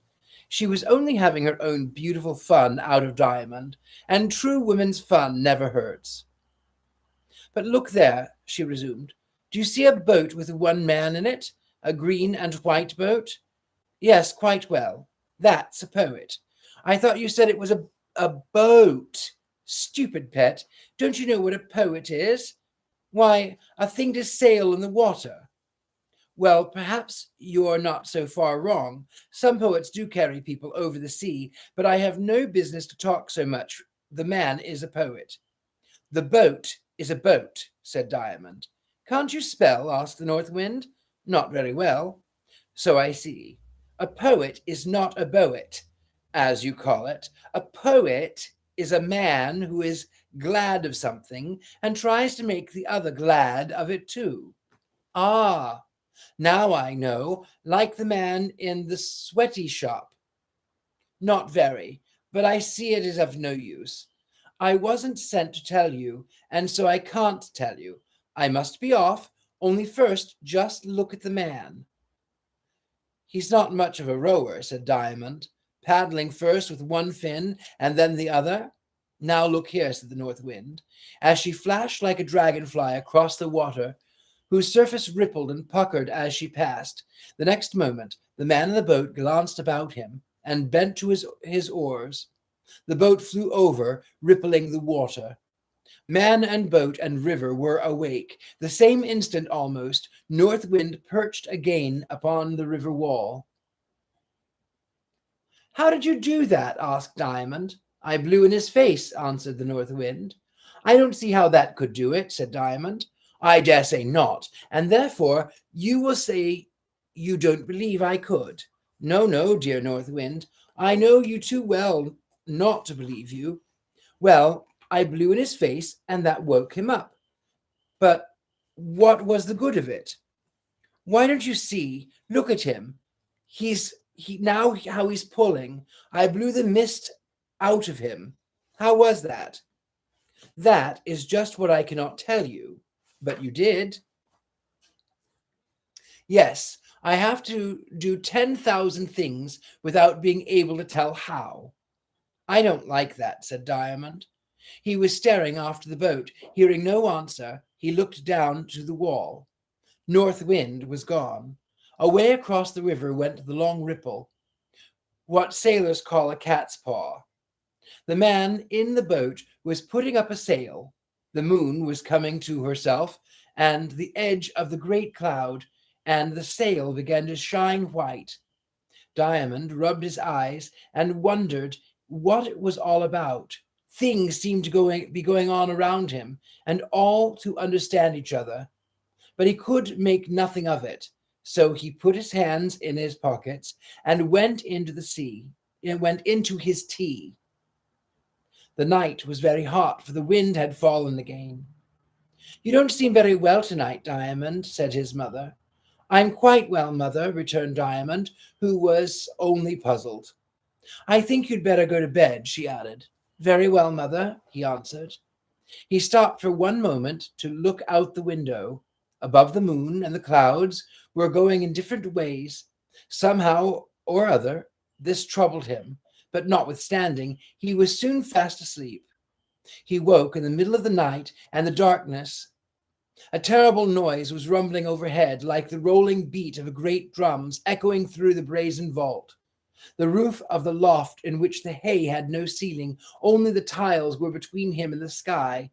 Speaker 1: She was only having her own beautiful fun out of Diamond, and true women's fun never hurts. But look there, she resumed. Do you see a boat with one man in it? A green and white boat? Yes, quite well. That's a poet. I thought you said it was a boat. Stupid pet. Don't you know what a poet is? Why, a thing to sail in the water. Well, perhaps you're not so far wrong. Some poets do carry people over the sea, but I have no business to talk so much. The man is a poet. The boat is a boat, said Diamond. Can't you spell? Asked the North Wind. Not very well. So I see. A poet is not a poet, as you call it. A poet is a man who is glad of something and tries to make the other glad of it too. Ah, now I know, like the man in the sweaty shop. Not very, but I see it is of no use. I wasn't sent to tell you, and so I can't tell you. I must be off, only first just look at the man. He's not much of a rower, said Diamond, paddling first with one fin and then the other. Now look here, said the North Wind, as she flashed like a dragonfly across the water, whose surface rippled and puckered as she passed. The next moment, the man in the boat glanced about him and bent to his oars. The boat flew over, rippling the water. Man and boat and river were awake. The same instant almost, North Wind perched again upon the river wall. How did you do that? Asked Diamond. I blew in his face, answered the North Wind. I don't see how that could do it, said Diamond. I dare say not, and therefore you will say you don't believe I could. No, no, dear North Wind, I know you too well not to believe you. Well, I blew in his face, and that woke him up. But what was the good of it? Why don't you see? Look at him. Now how he's pulling. I blew the mist out of him. How was that? That is just what I cannot tell you. But you did. Yes, I have to do 10,000 things without being able to tell how. I don't like that, said Diamond. He was staring after the boat. Hearing no answer, he looked down to the wall. North Wind was gone. Away across the river went the long ripple, what sailors call a cat's paw. The man in the boat was putting up a sail. The moon was coming to herself, and the edge of the great cloud, and the sail began to shine white. Diamond rubbed his eyes and wondered what it was all about. Things seemed to be going on around him, and all to understand each other. But he could make nothing of it, so he put his hands in his pockets and went into the sea. went into his tea. The night was very hot, for the wind had fallen again. "You don't seem very well tonight, Diamond," said his mother. "I'm quite well, mother," returned Diamond, who was only puzzled. "I think you'd better go to bed," she added. "Very well, mother," he answered. He stopped for one moment to look out the window. Above the moon and the clouds were going in different ways. Somehow or other, this troubled him, but notwithstanding, he was soon fast asleep. He woke in the middle of the night and the darkness. A terrible noise was rumbling overhead, like the rolling beat of great drums echoing through the brazen vault. The roof of the loft, in which the hay had no ceiling, only the tiles were between him and the sky.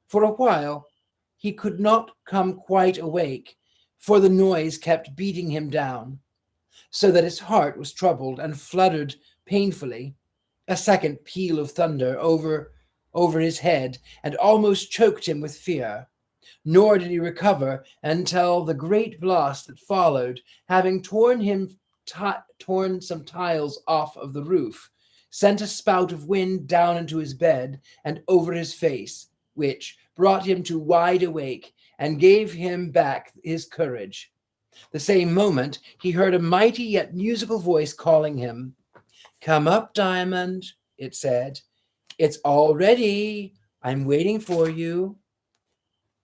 Speaker 1: For a while he could not come quite awake, for the noise kept beating him down, so that his heart was troubled and fluttered painfully. A second peal of thunder over his head and almost choked him with fear. Nor did he recover until the great blast that followed, having torn some tiles off of the roof, sent a spout of wind down into his bed and over his face, which brought him to wide awake and gave him back his courage. The same moment he heard a mighty yet musical voice calling him. "Come up, Diamond," it said. "It's all ready. I'm waiting for you."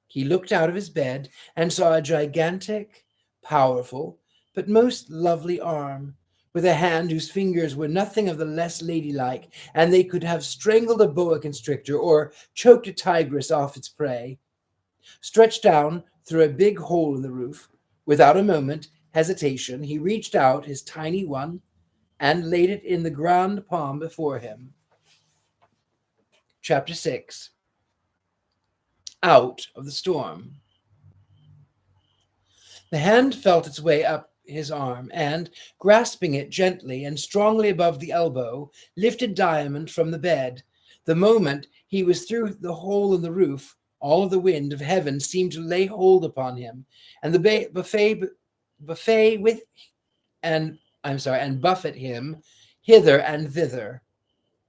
Speaker 1: He looked out of his bed and saw a gigantic, powerful, but most lovely arm, with a hand whose fingers were nothing of the less ladylike, and they could have strangled a boa constrictor or choked a tigress off its prey. Stretched down through a big hole in the roof, without a moment hesitation, he reached out his tiny one and laid it in the grand palm before him. Chapter 6. Out of the Storm. The hand felt its way up his arm and, grasping it gently and strongly above the elbow, lifted Diamond from the bed. The moment he was through the hole in the roof, all of the wind of heaven seemed to lay hold upon him, and the and buffet him hither and thither.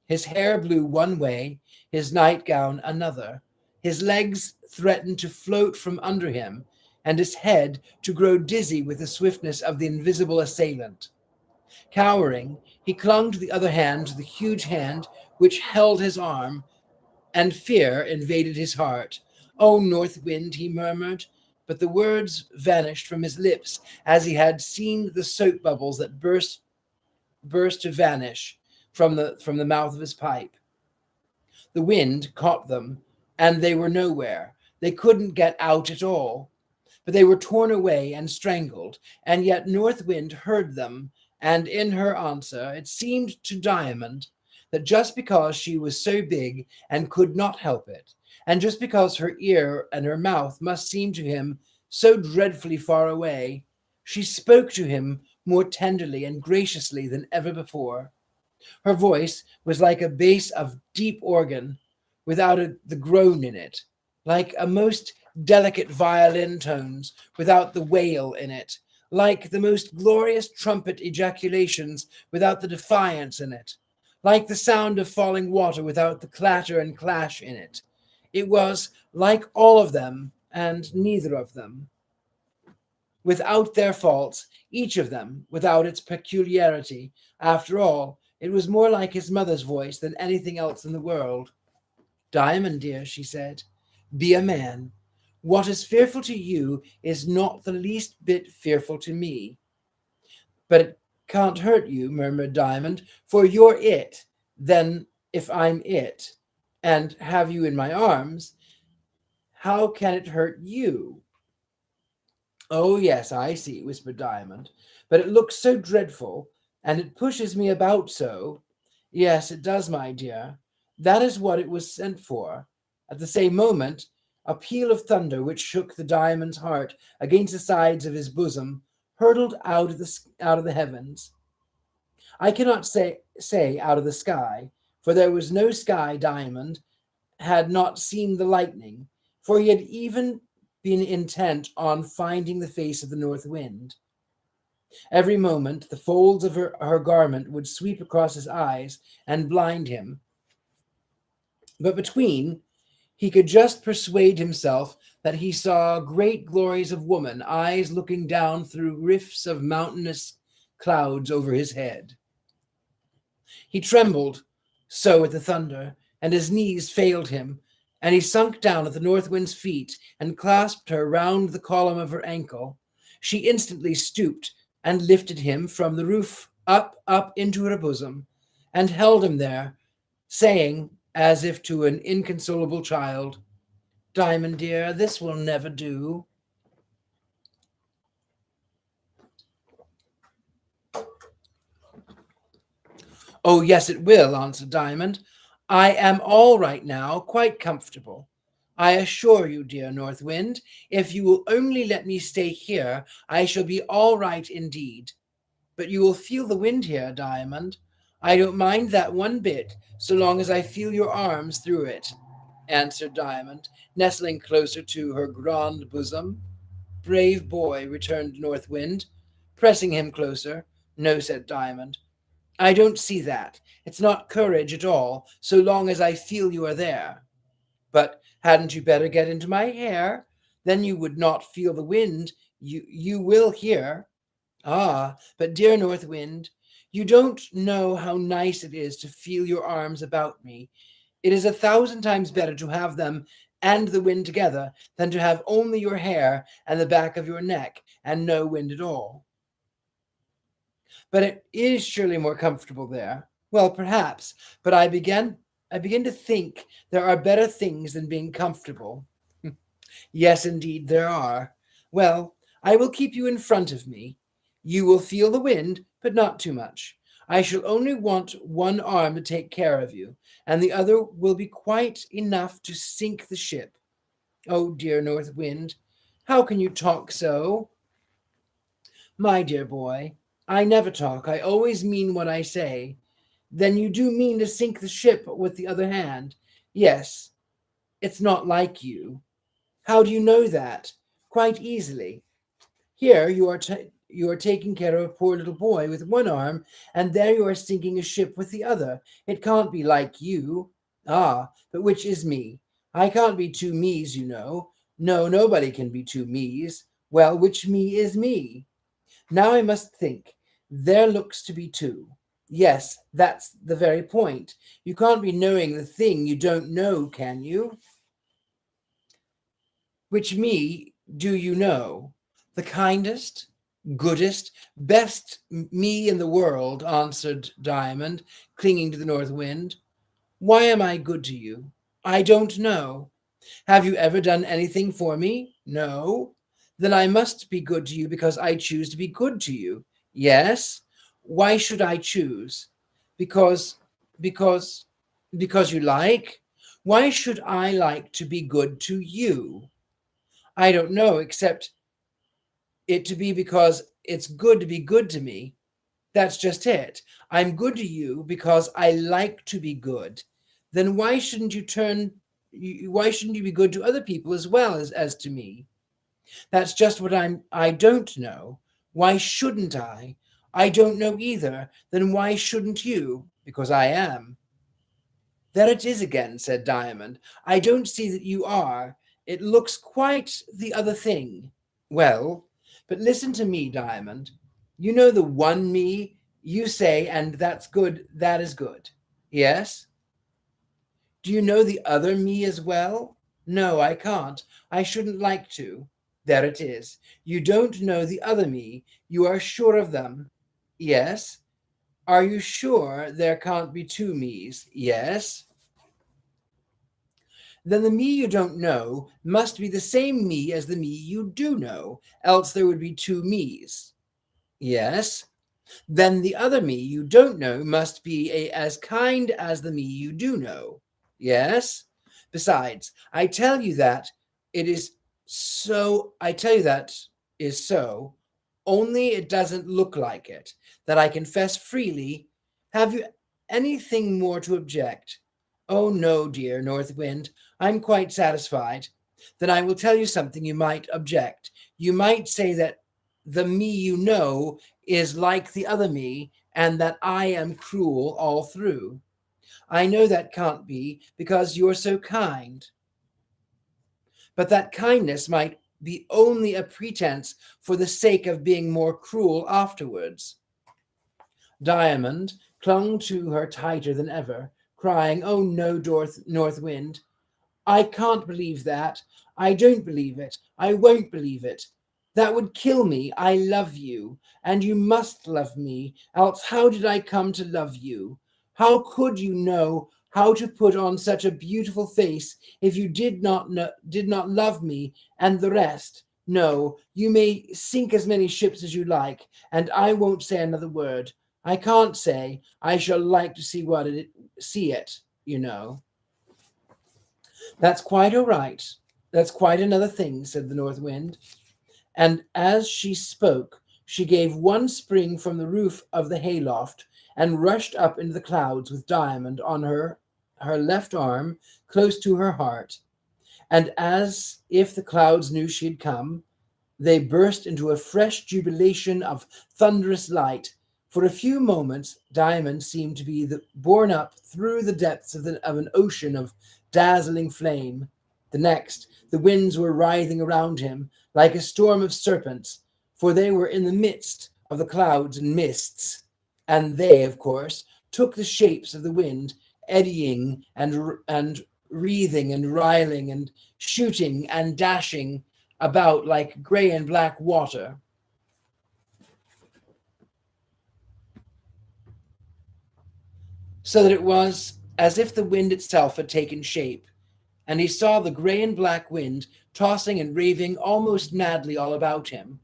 Speaker 1: His hair blew one way, his nightgown another. His legs threatened to float from under him, and his head to grow dizzy with the swiftness of the invisible assailant. Cowering, he clung to the other hand, to the huge hand which held his arm, and fear invaded his heart. "Oh, Northwind," he murmured, but the words vanished from his lips as he had seen the soap bubbles that burst to vanish from the mouth of his pipe. The wind caught them, and they were nowhere. They couldn't get out at all, but they were torn away and strangled, and yet Northwind heard them, and in her answer it seemed to Diamond that just because she was so big and could not help it, and just because her ear and her mouth must seem to him so dreadfully far away, she spoke to him more tenderly and graciously than ever before. Her voice was like a bass of deep organ, without the groan in it, like a most delicate violin tones, without the wail in it, like the most glorious trumpet ejaculations, without the defiance in it, like the sound of falling water, without the clatter and clash in it. It was like all of them, and neither of them. Without their faults, each of them, without its peculiarity. After all, it was more like his mother's voice than anything else in the world. "Diamond, dear," she said, "be a man. What is fearful to you is not the least bit fearful to me." "But it can't hurt you," murmured Diamond, "for you're it. Then, if I'm it, and have you in my arms, how can it hurt you?" "Oh, yes, I see," whispered Diamond, "but it looks so dreadful, and it pushes me about so." "Yes, it does, my dear. That is what it was sent for." At the same moment, a peal of thunder which shook the Diamond's heart against the sides of his bosom hurtled out of the heavens. I cannot say out of the sky, for there was no sky. Diamond had not seen the lightning, for he had even been intent on finding the face of the north wind. Every moment, the folds of her garment would sweep across his eyes and blind him. But between, he could just persuade himself that he saw great glories of woman, eyes looking down through rifts of mountainous clouds over his head. He trembled so at the thunder, and his knees failed him, and he sunk down at the Northwind's feet and clasped her round the column of her ankle. She instantly stooped and lifted him from the roof up into her bosom, and held him there, saying, as if to an inconsolable child, "Diamond dear, this will never do." "Oh, yes, it will," answered Diamond. "I am all right now, quite comfortable. I assure you, dear North Wind, if you will only let me stay here, I shall be all right indeed. But you will feel the wind here, Diamond. I don't mind that one bit, so long as I feel your arms through it," answered Diamond, nestling closer to her grand bosom. "Brave boy," returned North Wind, pressing him closer. "No," said Diamond, "I don't see that. It's not courage at all, so long as I feel you are there." "But hadn't you better get into my hair? Then you would not feel the wind. You will hear." "Ah, but dear North Wind, you don't know how nice it is to feel your arms about me. It is 1,000 times better to have them and the wind together than to have only your hair and the back of your neck and no wind at all." "But it is surely more comfortable there." "Well, perhaps, but I begin to think there are better things than being comfortable." "Yes, indeed there are. Well, I will keep you in front of me. You will feel the wind, but not too much. I shall only want one arm to take care of you, and the other will be quite enough to sink the ship." "Oh, dear North Wind, how can you talk so?" "My dear boy, I never talk. I always mean what I say." "Then you do mean to sink the ship with the other hand?" "Yes. It's not like you." "How do you know that?" "Quite easily. Here you are taking care of a poor little boy with one arm, and there you are sinking a ship with the other. It can't be like you." "Ah, but which is me? I can't be two me's, you know. No, nobody can be two me's. Well, which me is me? Now I must think. There looks to be two. Yes, that's the very point. You can't be knowing the thing you don't know, can you?" "Which me do you know?" "The kindest, goodest, best me in the world," answered Diamond, clinging to the North Wind. "Why am I good to you?" "I don't know." "Have you ever done anything for me?" "No." "Then I must be good to you because I choose to be good to you." "Yes." "Why should I choose?" "Because, because, because you like." "Why should I like to be good to you?" "I don't know, except it to be because it's good to be good to me. That's just it. I'm good to you because I like to be good. Then why shouldn't you be good to other people as well as to me?" "That's just what I don't know. Why shouldn't I?" "I don't know either. Then why shouldn't you?" "Because I am." "There it is again," said Diamond. "I don't see that you are. It looks quite the other thing." "Well, but listen to me, Diamond. You know the one me you say, and that's good, that is good." "Yes." "Do you know the other me as well?" "No, I can't. I shouldn't like to." "There it is. You don't know the other me. You are sure of them." "Yes." "Are you sure there can't be two me's?" "Yes." "Then the me you don't know must be the same me as the me you do know, else there would be two me's." "Yes." "Then the other me you don't know must be as kind as the me you do know." "Yes." "Besides, I tell you that is so, only it doesn't look like it. That I confess freely. Have you anything more to object?" "Oh, no, dear North Wind, I'm quite satisfied." "Then I will tell you something you might object. You might say that the me you know is like the other me, and that I am cruel all through. I know that can't be because you're so kind. But that kindness might be only a pretense for the sake of being more cruel afterwards. Diamond clung to her tighter than ever, crying, "Oh no, North Wind, I can't believe that. I don't believe it. I won't believe it. That would kill me. I love you, and you must love me, else how did I come to love you? How could you know how to put on such a beautiful face if you did not love me and the rest? No, you may sink as many ships as you like, and I won't say another word. I can't say I shall like to see it, you know." "That's quite all right. That's quite another thing," said the North Wind. And as she spoke, she gave one spring from the roof of the hayloft and rushed up into the clouds with Diamond on her left arm close to her heart. And as if the clouds knew she had come, they burst into a fresh jubilation of thunderous light. For a few moments, Diamond seemed to be borne up through the depths of an ocean of dazzling flame. The next, the winds were writhing around him like a storm of serpents, for they were in the midst of the clouds and mists, and they, of course, took the shapes of the wind, eddying and wreathing and riling and shooting and dashing about like grey and black water. So that it was as if the wind itself had taken shape, and he saw the grey and black wind tossing and raving almost madly all about him.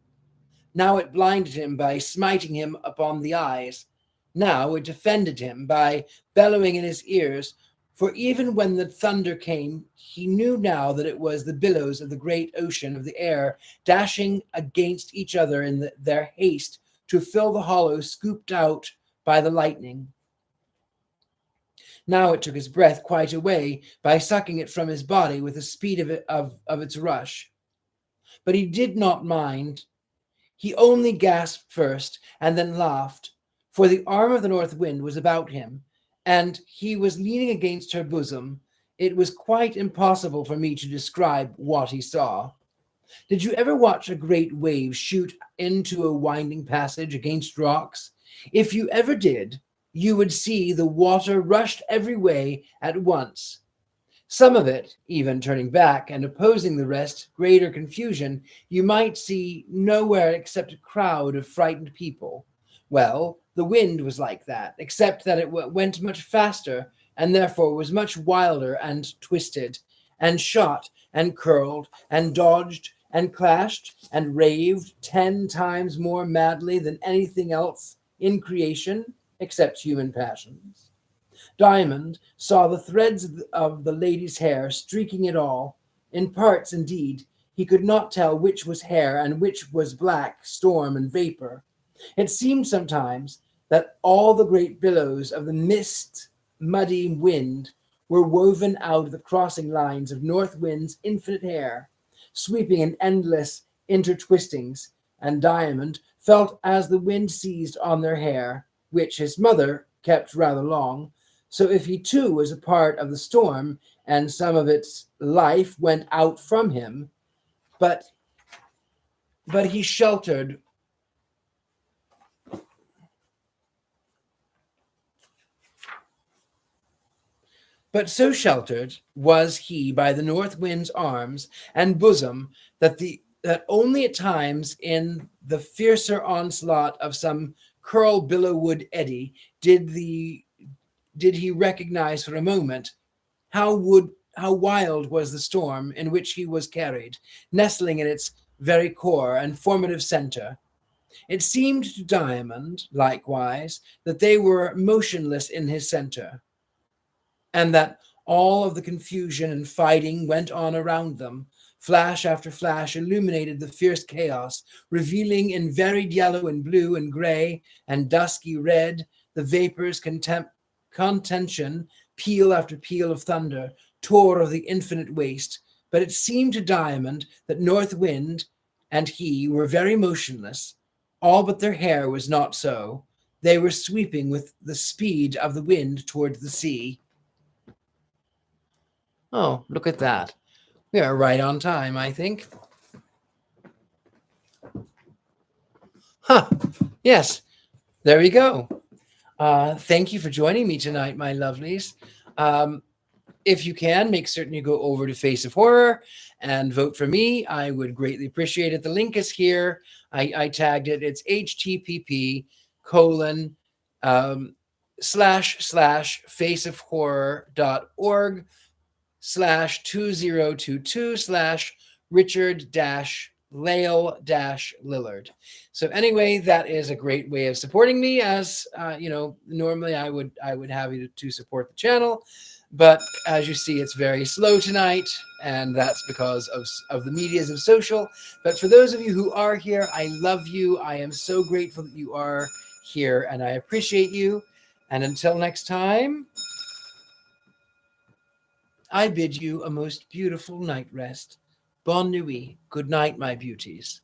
Speaker 1: Now it blinded him by smiting him upon the eyes. Now it defended him by bellowing in his ears, for even when the thunder came, he knew now that it was the billows of the great ocean of the air dashing against each other in their haste to fill the hollow scooped out by the lightning. Now it took his breath quite away by sucking it from his body with the speed of its rush. But he did not mind. He only gasped first and then laughed, for the arm of the North Wind was about him, and he was leaning against her bosom. It was quite impossible for me to describe what he saw. Did you ever watch a great wave shoot into a winding passage against rocks? If you ever did, you would see the water rushed every way at once. Some of it, even turning back and opposing the rest, greater confusion, you might see nowhere except a crowd of frightened people. Well, the wind was like that, except that it went much faster and therefore was much wilder and twisted, and shot and curled and dodged and clashed and raved 10 times more madly than anything else in creation except human passions. Diamond saw the threads of the lady's hair streaking it all. In parts, indeed, he could not tell which was hair and which was black storm and vapor. It seemed sometimes that all the great billows of the muddy wind were woven out of the crossing lines of North Wind's infinite hair, sweeping in endless intertwistings, and Diamond felt as the wind seized on their hair, which his mother kept rather long. So if he too was a part of the storm, and some of its life went out from him, but he sheltered. But so sheltered was he by the North Wind's arms and bosom that only at times in the fiercer onslaught of some curl billowwood eddy did he recognize for a moment how wild was the storm in which he was carried, nestling in its very core and formative center. It seemed to Diamond, likewise, that they were motionless in his center, and that all of the confusion and fighting went on around them. Flash after flash illuminated the fierce chaos, revealing in varied yellow and blue and gray and dusky red the vapors' contention. Peal after peal of thunder tore of the infinite waste. But it seemed to Diamond that North Wind and he were very motionless, all but their hair was not so. They were sweeping with the speed of the wind towards the sea. Oh, look at that. We are right on time, I think. Huh. Yes, there we go. Thank you for joining me tonight, my lovelies. If you can, make certain you go over to Face of Horror and vote for me. I would greatly appreciate it. The link is here. I tagged it. It's http colon / faceofhorror.org /2022 /Richard Lale Lillard. So anyway, that is a great way of supporting me. As normally I would have you to support the channel, but as you see, it's very slow tonight, and that's because of the medias of social. But for those of you who are here, I love you. I am so grateful that you are here, and I appreciate you. And until next time, I bid you a most beautiful night rest. Bonne nuit. Good night, my beauties.